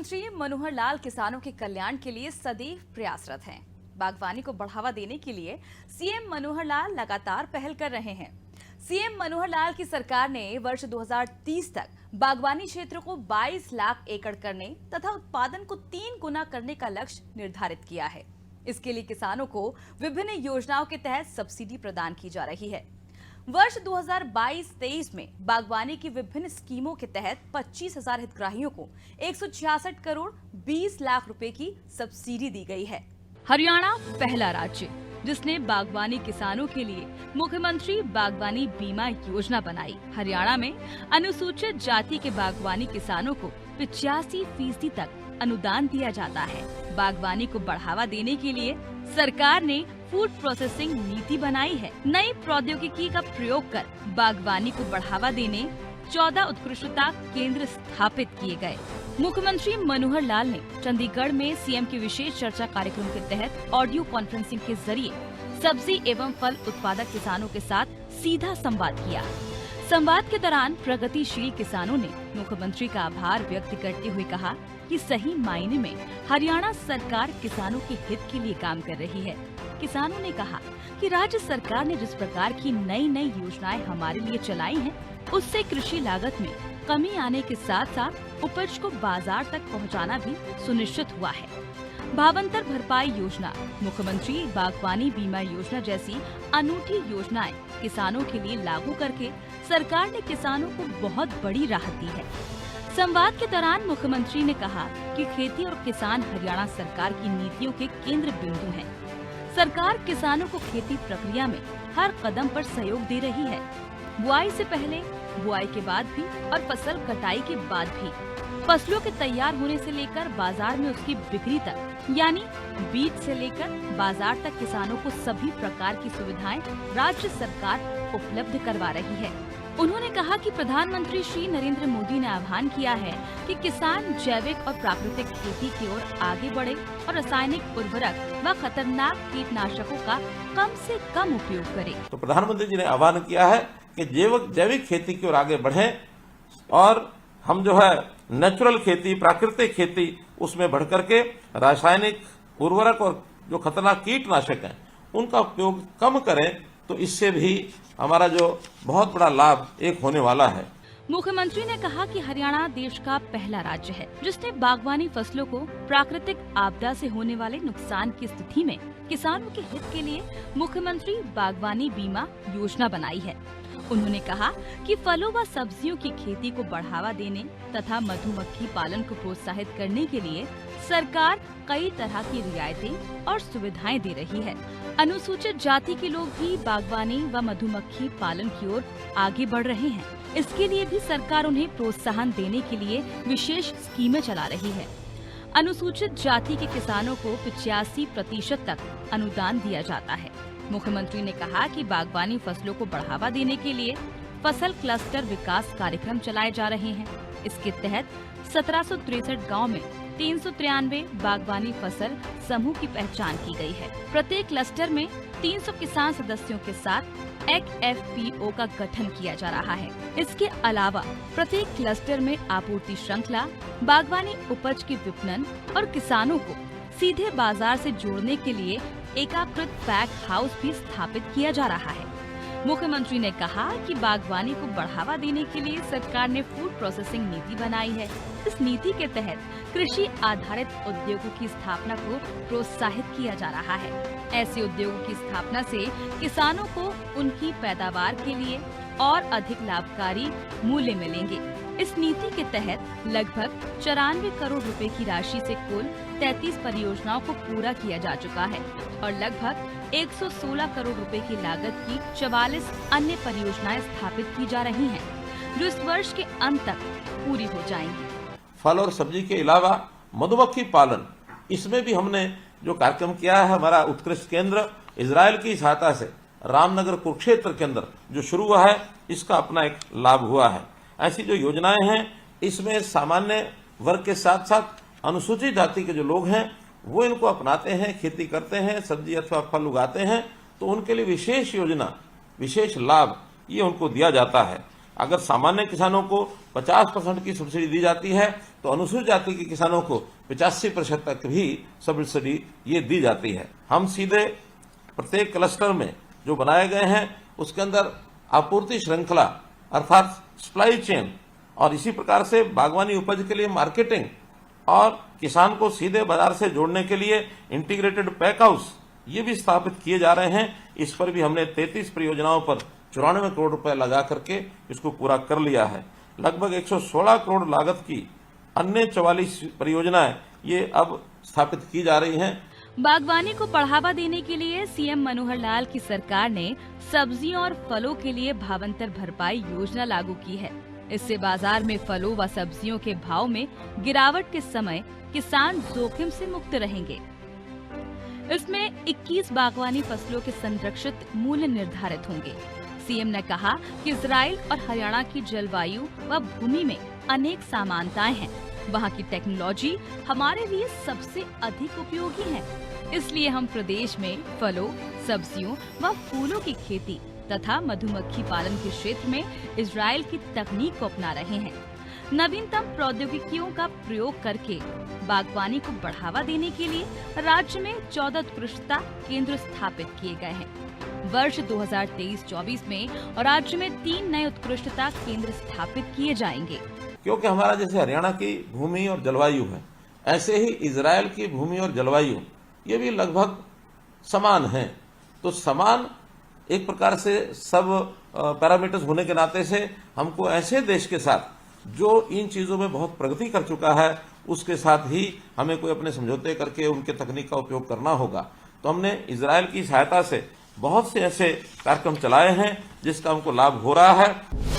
मुख्यमंत्री मनोहर लाल किसानों के कल्याण के लिए सदैव प्रयासरत हैं। बागवानी को बढ़ावा देने के लिए सीएम मनोहर लाल लगातार पहल कर रहे हैं। सीएम मनोहर लाल की सरकार ने वर्ष 2030 तक बागवानी क्षेत्र को 22 लाख एकड़ करने तथा उत्पादन को 3 गुना करने का लक्ष्य निर्धारित किया है। इसके लिए किसानों को विभिन्न योजनाओं के तहत सब्सिडी प्रदान की जा रही है। वर्ष 2022-23 में बागवानी की विभिन्न स्कीमों के तहत 25,000 हितग्राहियों को 166 करोड़ 20 लाख रुपए की सब्सिडी दी गई है। हरियाणा पहला राज्य जिसने बागवानी किसानों के लिए मुख्यमंत्री बागवानी बीमा योजना बनाई। हरियाणा में अनुसूचित जाति के बागवानी किसानों को 85% तक अनुदान दिया जाता है। बागवानी को बढ़ावा देने के लिए सरकार ने फूड प्रोसेसिंग नीति बनाई है। नई प्रौद्योगिकी का प्रयोग कर बागवानी को बढ़ावा देने 14 उत्कृष्टता केंद्र स्थापित किए गए। मुख्यमंत्री मनोहर लाल ने चंडीगढ़ में सीएम की विशेष चर्चा कार्यक्रम के तहत ऑडियो कॉन्फ्रेंसिंग के जरिए सब्जी एवं फल उत्पादक किसानों के साथ सीधा संवाद किया। संवाद के दौरान प्रगतिशील किसानों ने मुख्यमंत्री का आभार व्यक्त करते हुए कहा कि सही मायने में हरियाणा सरकार किसानों के हित के लिए काम कर रही है। किसानों ने कहा कि राज्य सरकार ने जिस प्रकार की नई योजनाएं हमारे लिए चलाई हैं, उससे कृषि लागत में कमी आने के साथ साथ उपज को बाजार तक पहुंचाना भी सुनिश्चित हुआ है। भावांतर भरपाई योजना, मुख्यमंत्री बागवानी बीमा योजना जैसी अनूठी योजनाएं किसानों के लिए लागू करके सरकार ने किसानों को बहुत बड़ी राहत दी है। संवाद के दौरान मुख्यमंत्री ने कहा कि खेती और किसान हरियाणा सरकार की नीतियों के केंद्र बिंदु हैं। सरकार किसानों को खेती प्रक्रिया में हर कदम पर सहयोग दे रही है। बुआई से पहले, बुआई के बाद भी और फसल कटाई के बाद भी। फसलों के तैयार होने से लेकर बाजार में उसकी बिक्री तक, यानी बीज से लेकर बाजार तक किसानों को सभी प्रकार की सुविधाएं राज्य सरकार उपलब्ध करवा रही है। उन्होंने कहा कि प्रधानमंत्री श्री नरेंद्र मोदी ने आह्वान किया है कि किसान जैविक और प्राकृतिक खेती की ओर आगे बढ़े और रासायनिक उर्वरक व खतरनाक कीटनाशकों का कम से कम उपयोग करें। तो प्रधानमंत्री जी ने आह्वान किया है कि जैविक खेती की ओर आगे बढ़ें और हम जो है नेचुरल खेती, प्राकृतिक खेती, उसमें बढ़ करके रासायनिक उर्वरक और जो खतरनाक कीटनाशक हैं उनका उपयोग कम करें। तो इससे भी हमारा जो बहुत बड़ा लाभ एक होने वाला है। मुख्यमंत्री ने कहा कि हरियाणा देश का पहला राज्य है जिसने बागवानी फसलों को प्राकृतिक आपदा से होने वाले नुकसान की स्थिति में किसानों के हित के लिए मुख्यमंत्री बागवानी बीमा योजना बनाई है। उन्होंने कहा कि फलों व सब्जियों की खेती को बढ़ावा देने तथा मधुमक्खी पालन को प्रोत्साहित करने के लिए सरकार कई तरह की रियायतें और सुविधाएं दे रही है। अनुसूचित जाति के लोग भी बागवानी व मधुमक्खी पालन की ओर आगे बढ़ रहे हैं। इसके लिए भी सरकार उन्हें प्रोत्साहन देने के लिए विशेष स्कीमें चला रही है। अनुसूचित जाति के किसानों को 85% तक अनुदान दिया जाता है। मुख्यमंत्री ने कहा कि बागवानी फसलों को बढ़ावा देने के लिए फसल क्लस्टर विकास कार्यक्रम चलाए जा रहे हैं। इसके तहत 1763 गाँव में 393 बागवानी फसल समूह की पहचान की गई है। प्रत्येक क्लस्टर में 300 किसान सदस्यों के साथ एक FPO का गठन किया जा रहा है। इसके अलावा प्रत्येक क्लस्टर में आपूर्ति श्रृंखला, बागवानी उपज के विपणन और किसानों को सीधे बाजार से जोड़ने के लिए एकीकृत पैक हाउस भी स्थापित किया जा रहा है। मुख्यमंत्री ने कहा कि बागवानी को बढ़ावा देने के लिए सरकार ने फूड प्रोसेसिंग नीति बनाई है। इस नीति के तहत कृषि आधारित उद्योगों की स्थापना को प्रोत्साहित किया जा रहा है। ऐसे उद्योगों की स्थापना से किसानों को उनकी पैदावार के लिए और अधिक लाभकारी मूल्य मिलेंगे। इस नीति के तहत लगभग 94 करोड़ रुपए की राशि से कुल 33 परियोजनाओं को पूरा किया जा चुका है और लगभग 116 करोड़ रुपए की लागत की 44 अन्य परियोजनाएं स्थापित की जा रही हैं, जो इस वर्ष के अंत तक पूरी हो जाएंगी। फल और सब्जी के अलावा मधुमक्खी पालन, इसमें भी हमने जो कार्यक्रम किया है, हमारा उत्कृष्ट केंद्र इजराइल की सहायता से रामनगर कुरुक्षेत्र के अंदर जो शुरू हुआ है, इसका अपना एक लाभ हुआ है। ऐसी जो योजनाएं हैं, इसमें सामान्य वर्ग के साथ साथ अनुसूचित जाति के जो लोग हैं वो इनको अपनाते हैं, खेती करते हैं, सब्जी अथवा फल उगाते हैं, तो उनके लिए विशेष योजना, विशेष लाभ ये उनको दिया जाता है। अगर सामान्य किसानों को 50% की सब्सिडी दी जाती है तो अनुसूचित जाति के किसानों को 85% तक भी सब्सिडी ये दी जाती है। हम सीधे प्रत्येक क्लस्टर में जो बनाए गए हैं उसके अंदर आपूर्ति श्रृंखला अर्थात सप्लाई चेन और इसी प्रकार से बागवानी उपज के लिए मार्केटिंग और किसान को सीधे बाजार से जोड़ने के लिए इंटीग्रेटेड पैक हाउस ये भी स्थापित किए जा रहे हैं। इस पर भी हमने 33 परियोजनाओं पर 94 करोड़ रुपए लगा करके इसको पूरा कर लिया है। लगभग 116 करोड़ लागत की अन्य 44 परियोजनाएं ये अब स्थापित की जा रही हैं। बागवानी को बढ़ावा देने के लिए सीएम मनोहर लाल की सरकार ने सब्जियों और फलों के लिए भावांतर भरपाई योजना लागू की है। इससे बाजार में फलों व सब्जियों के भाव में गिरावट के समय किसान जोखिम से मुक्त रहेंगे। इसमें 21 बागवानी फसलों के संरक्षित मूल्य निर्धारित होंगे। सीएम ने कहा कि इजराइल और हरियाणा की जलवायु व भूमि में अनेक समानताएं हैं। वहां की टेक्नोलॉजी हमारे लिए सबसे अधिक उपयोगी है। इसलिए हम प्रदेश में फलों, सब्जियों व फूलों की खेती तथा मधुमक्खी पालन के क्षेत्र में इजराइल की तकनीक को अपना रहे हैं। नवीनतम प्रौद्योगिकियों का प्रयोग करके बागवानी को बढ़ावा देने के लिए राज्य में 14 उत्कृष्टता केंद्र स्थापित किए गए हैं। वर्ष 2023-24 में और राज्य में 3 नए उत्कृष्टता केंद्र स्थापित किए जाएंगे। क्योंकि हमारा जैसे हरियाणा की भूमि और जलवायु है, ऐसे ही इजराइल की भूमि और जलवायु ये भी लगभग समान है। तो समान एक प्रकार से सब पैरामीटर्स होने के नाते से हमको ऐसे देश के साथ जो इन चीजों में बहुत प्रगति कर चुका है उसके साथ ही हमें कोई अपने समझौते करके उनके तकनीक का उपयोग करना होगा। तो हमने इजराइल की सहायता से बहुत से ऐसे कार्यक्रम चलाए हैं जिसका हमको लाभ हो रहा है।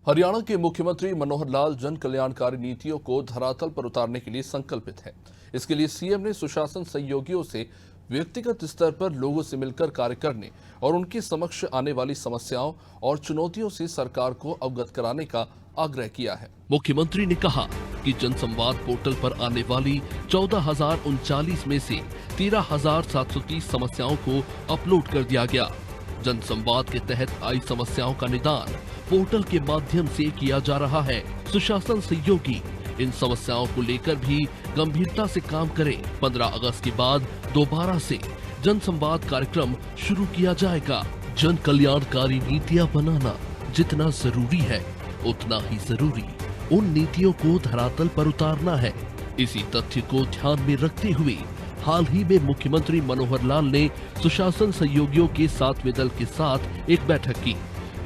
हरियाणा के मुख्यमंत्री मनोहर लाल जन कल्याणकारी नीतियों को धरातल पर उतारने के लिए संकल्पित हैं। इसके लिए सीएम ने सुशासन सहयोगियों से व्यक्तिगत स्तर पर लोगों से मिलकर कार्य करने और उनके समक्ष आने वाली समस्याओं और चुनौतियों से सरकार को अवगत कराने का आग्रह किया है। मुख्यमंत्री ने कहा कि जनसंवाद पोर्टल पर आने वाली 14,039 में से 13,730 समस्याओं को अपलोड कर दिया गया। जनसंवाद के तहत आई समस्याओं का निदान पोर्टल के माध्यम से किया जा रहा है। सुशासन सहयोगी इन समस्याओं को लेकर भी गंभीरता से काम करें। 15 अगस्त के बाद दोबारा से जन संवाद कार्यक्रम शुरू किया जाएगा। जन कल्याणकारी नीतियां बनाना जितना जरूरी है, उतना ही जरूरी उन नीतियों को धरातल पर उतारना है। इसी तथ्य को ध्यान में रखते हुए हाल ही में मुख्यमंत्री मनोहर लाल ने सुशासन सहयोगियों के 7वें दल के साथ एक बैठक की।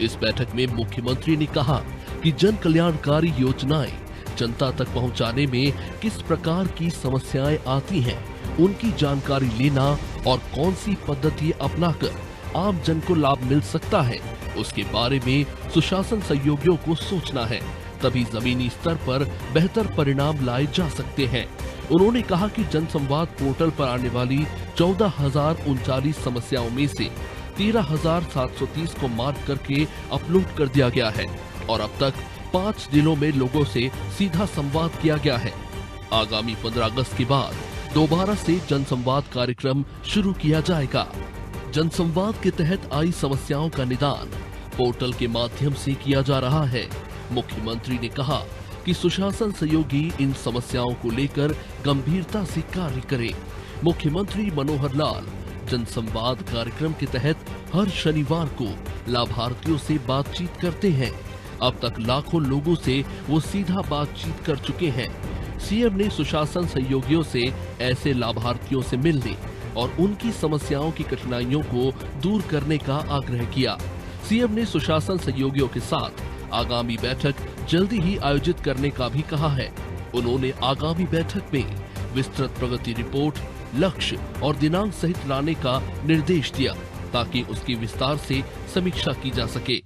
इस बैठक में मुख्यमंत्री ने कहा कि जन कल्याणकारी योजनाएं जनता तक पहुंचाने में किस प्रकार की समस्याएं आती हैं, उनकी जानकारी लेना और कौन सी पद्धति अपनाकर आम जन को लाभ मिल सकता है, उसके बारे में सुशासन सहयोगियों को सोचना है। तभी जमीनी स्तर पर बेहतर परिणाम लाए जा सकते हैं। उन्होंने कहा कि जनसंवाद पोर्टल पर आने वाली 14,039 समस्याओं में से 13,730 को मार्क करके अपलोड कर दिया गया है और अब तक 5 जिलों में लोगों से सीधा संवाद किया गया है। आगामी 15 अगस्त के बाद दोबारा से जनसंवाद कार्यक्रम शुरू किया जाएगा। जनसंवाद के तहत आई समस्याओं का निदान पोर्टल के माध्यम से किया जा रहा है। मुख्यमंत्री ने कहा कि सुशासन सहयोगी इन समस्याओं को लेकर गंभीरता से कार्य करें। मुख्यमंत्री मनोहर लाल जनसंवाद कार्यक्रम के तहत हर शनिवार को लाभार्थियों से बातचीत करते हैं। अब तक लाखों लोगों से वो सीधा बातचीत कर चुके हैं। सीएम ने सुशासन सहयोगियों से ऐसे लाभार्थियों से मिलने और उनकी समस्याओं की कठिनाइयों को दूर करने का आग्रह किया। सीएम ने सुशासन सहयोगियों के साथ आगामी बैठक जल्दी ही आयोजित करने का भी कहा है। उन्होंने आगामी बैठक में विस्तृत प्रगति रिपोर्ट, लक्ष्य और दिनांक सहित लाने का निर्देश दिया ताकि उसकी विस्तार से समीक्षा की जा सके।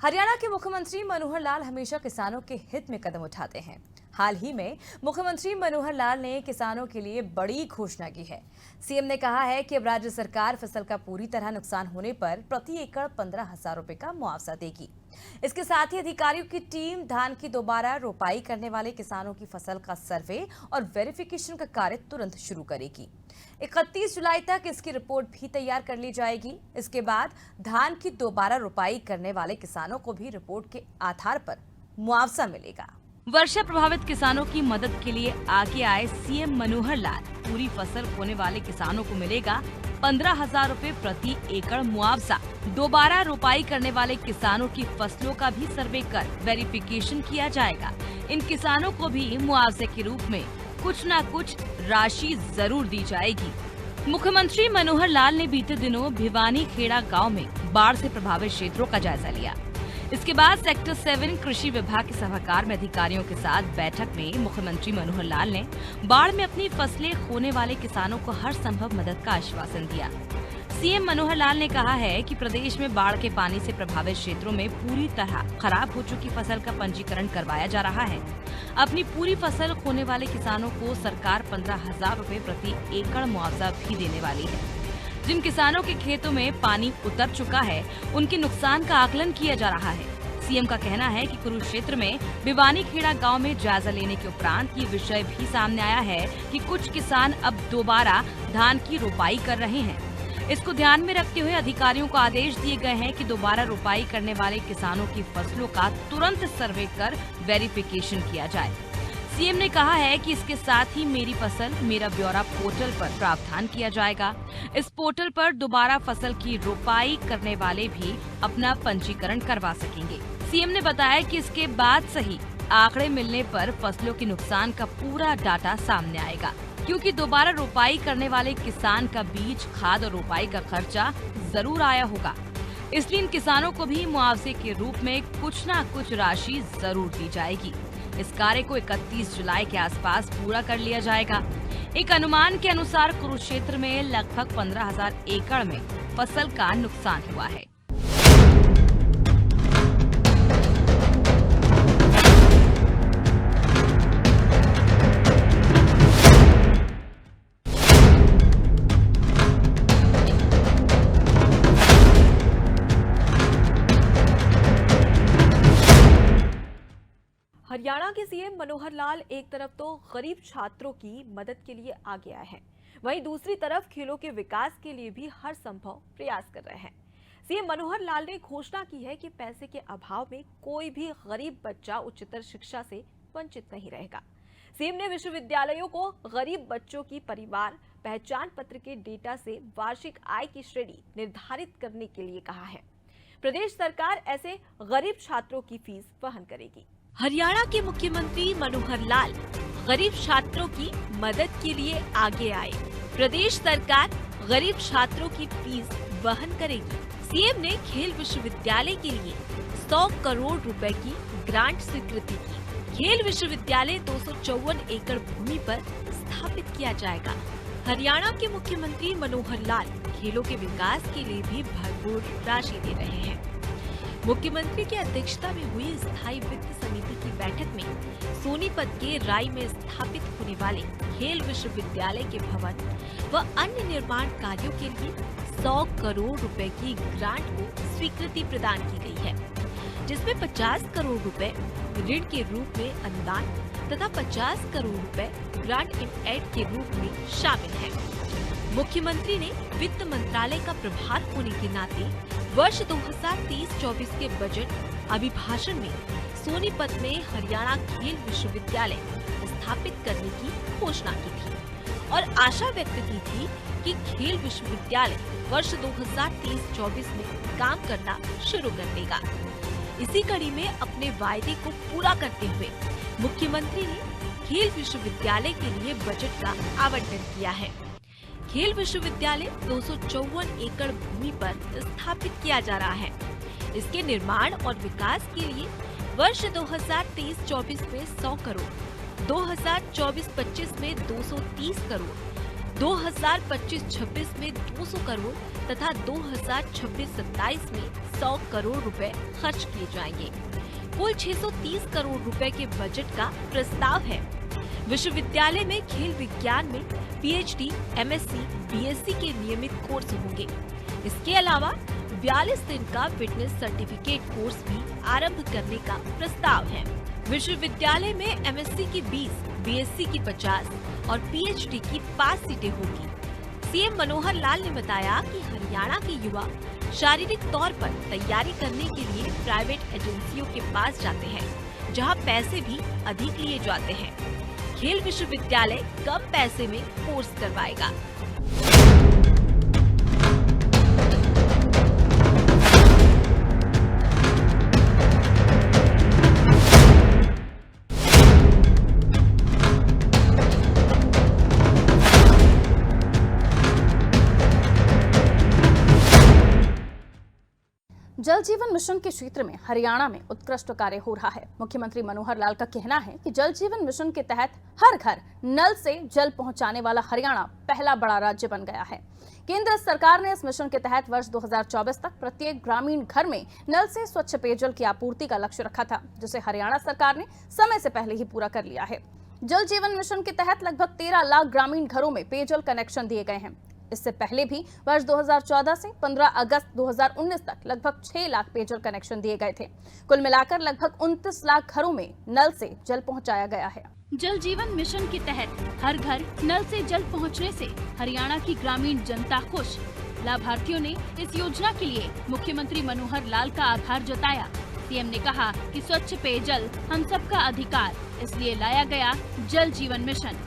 हरियाणा के मुख्यमंत्री मनोहर लाल हमेशा किसानों के हित में कदम उठाते हैं। हाल ही में मुख्यमंत्री मनोहर लाल ने किसानों के लिए बड़ी घोषणा की है। सीएम ने कहा है कि अब राज्य सरकार फसल का पूरी तरह नुकसान होने पर प्रति एकड़ 15,000 रुपए का मुआवजा देगी। इसके साथ ही अधिकारियों की टीम धान की दोबारा रोपाई करने वाले किसानों की फसल का सर्वे और वेरिफिकेशन का कार्य तुरंत शुरू करेगी। 31 जुलाई तक इसकी रिपोर्ट भी तैयार कर ली जाएगी। इसके बाद धान की दोबारा रोपाई करने वाले किसानों को भी रिपोर्ट के आधार पर मुआवजा मिलेगा। वर्षा प्रभावित किसानों की मदद के लिए आगे आए सीएम मनोहर लाल। पूरी फसल खोने वाले किसानों को मिलेगा 15,000 रुपए प्रति एकड़ मुआवजा। दोबारा रोपाई करने वाले किसानों की फसलों का भी सर्वे कर वेरिफिकेशन किया जाएगा। इन किसानों को भी मुआवजे के रूप में कुछ न कुछ राशि जरूर दी जाएगी। मुख्यमंत्री मनोहर लाल ने बीते दिनों भिवानी खेड़ा गांव में बाढ़ से प्रभावित क्षेत्रों का जायजा लिया। इसके बाद सेक्टर 7 कृषि विभाग के सभागार में अधिकारियों के साथ बैठक में मुख्यमंत्री मनोहर लाल ने बाढ़ में अपनी फसलें खोने वाले किसानों को हर संभव मदद का आश्वासन दिया। सीएम मनोहर लाल ने कहा है कि प्रदेश में बाढ़ के पानी से प्रभावित क्षेत्रों में पूरी तरह खराब हो चुकी फसल का पंजीकरण करवाया जा रहा है। अपनी पूरी फसल खोने वाले किसानों को सरकार 15,000 रुपए प्रति एकड़ मुआवजा भी देने वाली है। जिन किसानों के खेतों में पानी उतर चुका है, उनके नुकसान का आकलन किया जा रहा है। सीएम का कहना है कि कुरुक्षेत्र में भिवानी खेड़ा गांव में जायजा लेने के उपरांत ये विषय भी सामने आया है कि कुछ किसान अब दोबारा धान की रोपाई कर रहे हैं। इसको ध्यान में रखते हुए अधिकारियों को आदेश दिए गए हैं कि दोबारा रोपाई करने वाले किसानों की फसलों का तुरंत सर्वे कर वेरिफिकेशन किया जाए। सीएम ने कहा है कि इसके साथ ही मेरी फसल मेरा ब्यौरा पोर्टल पर प्रावधान किया जाएगा। इस पोर्टल पर दोबारा फसल की रोपाई करने वाले भी अपना पंजीकरण करवा सकेंगे। सीएम ने बताया कि इसके बाद सही आंकड़े मिलने पर फसलों के नुकसान का पूरा डाटा सामने आएगा, क्योंकि दोबारा रोपाई करने वाले किसान का बीज, खाद और रोपाई का खर्चा जरूर आया होगा। इसलिए इन किसानों को भी मुआवजे के रूप में कुछ न कुछ राशि जरूर दी जाएगी। इस कार्य को 31 जुलाई के आसपास पूरा कर लिया जाएगा। एक अनुमान के अनुसार कुरुक्षेत्र में लगभग 15,000 एकड़ में फसल का नुकसान हुआ है। हरियाणा के सीएम मनोहर लाल एक तरफ तो गरीब छात्रों की मदद के लिए आगे आए हैं, वहीं दूसरी तरफ खेलों के विकास के लिए भी हर संभव प्रयास कर रहे हैं। सीएम मनोहर लाल ने घोषणा की है कि पैसे के अभाव में कोई भी गरीब बच्चा उच्चतर शिक्षा से वंचित नहीं रहेगा। सीएम ने विश्वविद्यालयों को गरीब बच्चों की परिवार पहचान पत्र के डेटा से वार्षिक आय की श्रेणी निर्धारित करने के लिए कहा है। प्रदेश सरकार ऐसे गरीब छात्रों की फीस वहन करेगी। हरियाणा के मुख्यमंत्री मनोहर लाल गरीब छात्रों की मदद के लिए आगे आए। प्रदेश सरकार गरीब छात्रों की फीस वहन करेगी। सीएम ने खेल विश्वविद्यालय के लिए 100 करोड़ रुपए की ग्रांट स्वीकृति की। खेल विश्वविद्यालय 254 एकड़ भूमि पर स्थापित किया जाएगा। हरियाणा के मुख्यमंत्री मनोहर लाल खेलों के विकास के लिए भी भरपूर राशि दे रहे हैं। मुख्यमंत्री की अध्यक्षता में हुई स्थायी वित्त समिति की बैठक में सोनीपत के राई में स्थापित होने वाले खेल विश्वविद्यालय के भवन व अन्य निर्माण कार्यों के लिए 100 करोड़ रुपए की ग्रांट को स्वीकृति प्रदान की गई है, जिसमें 50 करोड़ रुपए ऋण के रूप में अनुदान तथा 50 करोड़ रुपए ग्रांट इन एड के रूप में शामिल है। मुख्यमंत्री ने वित्त मंत्रालय का प्रभार होने के नाते वर्ष 2023-24 के बजट अभिभाषण में सोनीपत में हरियाणा खेल विश्वविद्यालय स्थापित करने की घोषणा की थी और आशा व्यक्त की थी कि खेल विश्वविद्यालय वर्ष 2023-24 में काम करना शुरू कर देगा। इसी कड़ी में अपने वायदे को पूरा करते हुए मुख्यमंत्री ने खेल विश्वविद्यालय के लिए बजट का आवंटन किया है। खेल विश्वविद्यालय 254 एकड़ भूमि पर स्थापित किया जा रहा है। इसके निर्माण और विकास के लिए वर्ष 2023-24 में 100 करोड़, 2024-25 में 230 करोड़, 2025-26 में 200 करोड़ तथा 2026-27 में 100 करोड़ रुपए खर्च किए जाएंगे। कुल 630 करोड़ रुपए के बजट का प्रस्ताव है। विश्वविद्यालय में खेल विज्ञान में पीएचडी, एमएससी, बीएससी के नियमित कोर्स होंगे। इसके अलावा 42 दिन का फिटनेस सर्टिफिकेट कोर्स भी आरंभ करने का प्रस्ताव है। विश्वविद्यालय में एमएससी की 20, बीएससी की 50 और पीएचडी की 5 सीटें होगी। सीएम मनोहर लाल ने बताया कि हरियाणा के युवा शारीरिक तौर पर तैयारी करने के लिए प्राइवेट एजेंसियों के पास जाते हैं, जहां पैसे भी अधिक लिए जाते हैं। खेल विश्वविद्यालय कम पैसे में कोर्स करवाएगा। जल जीवन मिशन के क्षेत्र में हरियाणा में उत्कृष्ट कार्य हो रहा है। मुख्यमंत्री मनोहर लाल का कहना है कि जल जीवन मिशन के तहत हर घर नल से जल पहुंचाने वाला हरियाणा पहला बड़ा राज्य बन गया है। केंद्र सरकार ने इस मिशन के तहत वर्ष 2024 तक प्रत्येक ग्रामीण घर में नल से स्वच्छ पेयजल की आपूर्ति का लक्ष्य रखा था, जिसे हरियाणा सरकार ने समय से पहले ही पूरा कर लिया है। जल जीवन मिशन के तहत लगभग 13 लाख ग्रामीण घरों में पेयजल कनेक्शन दिए गए हैं। इससे पहले भी वर्ष 2014 से 15 अगस्त 2019 तक लगभग 6 लाख पेयजल कनेक्शन दिए गए थे। कुल मिलाकर लगभग 29 लाख घरों में नल से जल पहुंचाया गया है। जल जीवन मिशन के तहत हर घर नल से जल पहुंचने से हरियाणा की ग्रामीण जनता खुश। लाभार्थियों ने इस योजना के लिए मुख्यमंत्री मनोहर लाल का आभार जताया। सीएम ने कहा कि स्वच्छ पेयजल हम सबका अधिकार, इसलिए लाया गया जल जीवन मिशन।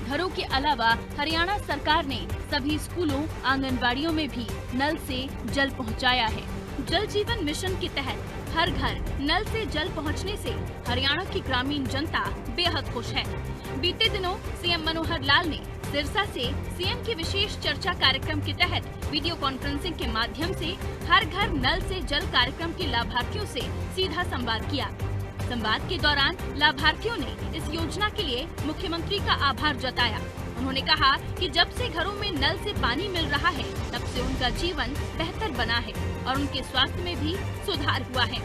घरों के अलावा हरियाणा सरकार ने सभी स्कूलों, आंगनबाड़ियों में भी नल से जल पहुंचाया है। जल जीवन मिशन के तहत हर घर नल से जल पहुंचने से हरियाणा की ग्रामीण जनता बेहद खुश है। बीते दिनों सीएम मनोहर लाल ने सिरसा से सीएम की विशेष चर्चा कार्यक्रम के तहत वीडियो कॉन्फ्रेंसिंग के माध्यम से हर घर नल से जल कार्यक्रम के लाभार्थियों से सीधा संवाद किया। संवाद के दौरान लाभार्थियों ने इस योजना के लिए मुख्यमंत्री का आभार जताया। उन्होंने कहा कि जब से घरों में नल से पानी मिल रहा है, तब से उनका जीवन बेहतर बना है और उनके स्वास्थ्य में भी सुधार हुआ है।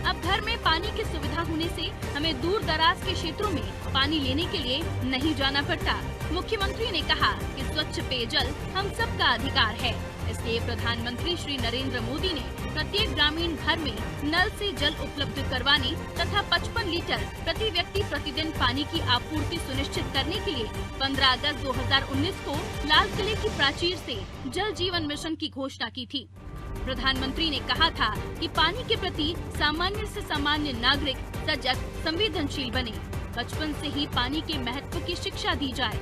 अब घर में पानी की सुविधा होने से हमें दूर दराज के क्षेत्रों में पानी लेने के लिए नहीं जाना पड़ता। मुख्यमंत्री ने कहा कि स्वच्छ पेयजल हम सबका अधिकार है, इसलिए प्रधानमंत्री श्री नरेंद्र मोदी ने प्रत्येक ग्रामीण घर में नल से जल उपलब्ध करवाने तथा 55 लीटर प्रति व्यक्ति प्रतिदिन पानी की आपूर्ति सुनिश्चित करने के लिए 15 अगस्त 2019 को लाल किले की प्राचीर से जल जीवन मिशन की घोषणा की थी। प्रधानमंत्री ने कहा था कि पानी के प्रति सामान्य से सामान्य नागरिक सजग संवेदनशील बने, बचपन से ही पानी के महत्व की शिक्षा दी जाए।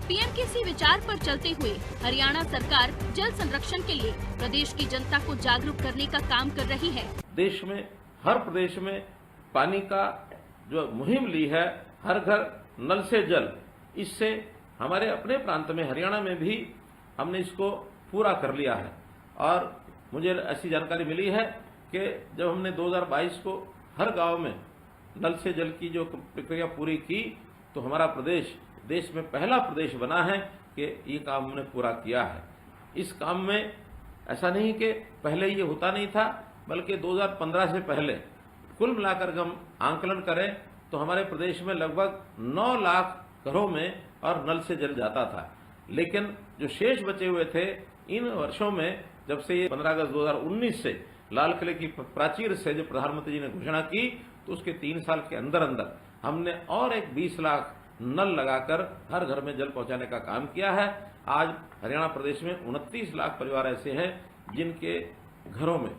पीएम के इसी विचार पर चलते हुए हरियाणा सरकार जल संरक्षण के लिए प्रदेश की जनता को जागरूक करने का काम कर रही है। देश में हर प्रदेश में पानी का जो मुहिम ली है, हर घर नल से जल, इससे हमारे अपने प्रांत में हरियाणा में भी हमने इसको पूरा कर लिया है। और मुझे ऐसी जानकारी मिली है कि जब हमने 2022 को हर गांव में नल से जल की जो प्रक्रिया पूरी की, तो हमारा प्रदेश देश में पहला प्रदेश बना है कि ये काम हमने पूरा किया है। इस काम में ऐसा नहीं कि पहले ये होता नहीं था, बल्कि 2015 से पहले कुल मिलाकर हम आंकलन करें तो हमारे प्रदेश में लगभग 9 लाख घरों में और नल से जल जाता था। लेकिन जो शेष बचे हुए थे, इन वर्षों में जब से ये 15 अगस्त 2019 से लाल किले की प्राचीर से जो प्रधानमंत्री जी ने घोषणा की, तो उसके 3 साल के अंदर अंदर हमने और एक 20 लाख नल लगाकर हर घर में जल पहुंचाने का काम किया है। आज हरियाणा प्रदेश में 29 लाख परिवार ऐसे हैं जिनके घरों में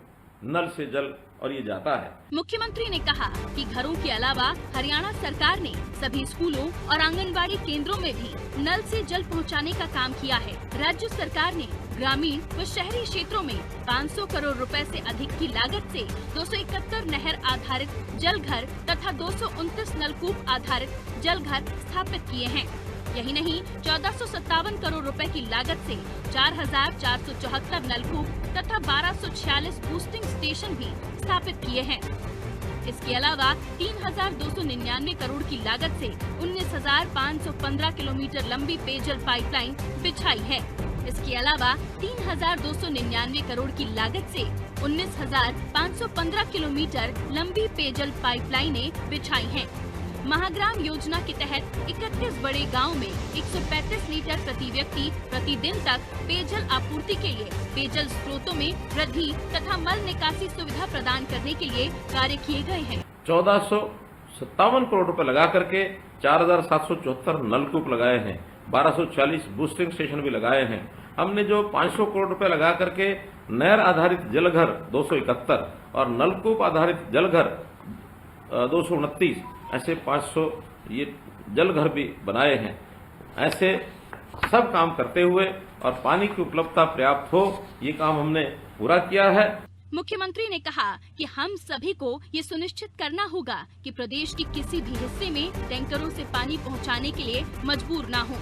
नल से जल और ये जाता है। मुख्यमंत्री ने कहा कि घरों के अलावा हरियाणा सरकार ने सभी स्कूलों और आंगनबाड़ी केंद्रों में भी नल से जल पहुंचाने का काम किया है। राज्य सरकार ने ग्रामीण व शहरी क्षेत्रों में 500 करोड़ रुपए से अधिक की लागत से 271 नहर आधारित जल घर तथा 229 नलकूप आधारित जल घर स्थापित किए हैं। यही नहीं, 1457 करोड़ रुपए की लागत से 4474 नलकूप तथा 1246 बूस्टिंग स्टेशन भी स्थापित किए हैं। इसके अलावा 3299 करोड़ की लागत से 19,515 किलोमीटर लंबी पेयजल पाइपलाइन बिछाई है। इसके अलावा 3,299 करोड़ की लागत से 19,515 किलोमीटर लंबी पेयजल पाइपलाइनें बिछाई हैं। महाग्राम योजना के तहत 31 बड़े गांव में 135 लीटर प्रति व्यक्ति प्रतिदिन तक पेयजल आपूर्ति के लिए पेयजल स्रोतों में वृद्धि तथा मल निकासी सुविधा प्रदान करने के लिए कार्य किए गए हैं। 1457 करोड़ रुपए लगा करके 4,774 नलकूप लगाए हैं, 1240 बूस्टिंग स्टेशन भी लगाए हैं। हमने जो 500 करोड़ रुपए लगा करके नहर आधारित जलघर 271 और नलकूप आधारित जलघर 229 ऐसे 500 ये जलघर भी बनाए हैं। ऐसे सब काम करते हुए और पानी की उपलब्धता पर्याप्त हो, ये काम हमने पूरा किया है। मुख्यमंत्री ने कहा कि हम सभी को ये सुनिश्चित करना होगा कि प्रदेश के किसी भी हिस्से में टैंकरों से पानी पहुंचाने के लिए मजबूर ना हो।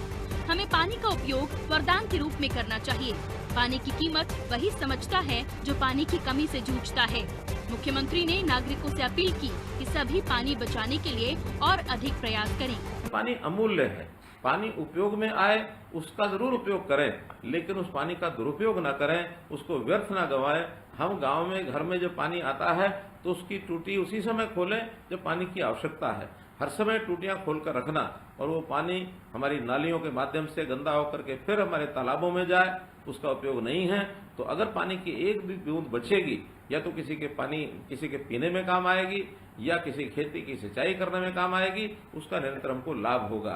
हमें पानी का उपयोग वरदान के रूप में करना चाहिए। पानी की कीमत वही समझता है जो पानी की कमी से जूझता है। मुख्यमंत्री ने नागरिकों से अपील की कि सभी पानी बचाने के लिए और अधिक प्रयास करें। पानी अमूल्य है, पानी उपयोग में आए उसका जरूर उपयोग करें, लेकिन उस पानी का दुरुपयोग न करें, उसको व्यर्थ न गंवाएं। हम गांव में घर में जब पानी आता है तो उसकी टूटी उसी समय खोलें जब पानी की आवश्यकता है। हर समय टूटियां खोलकर रखना और वो पानी हमारी नालियों के माध्यम से गंदा होकर के फिर हमारे तालाबों में जाए, उसका उपयोग नहीं है। तो अगर पानी की एक भी बूंद बचेगी, या तो किसी के पीने में काम आएगी या किसी खेती की सिंचाई करने में काम आएगी, उसका निरंतर हमको लाभ होगा।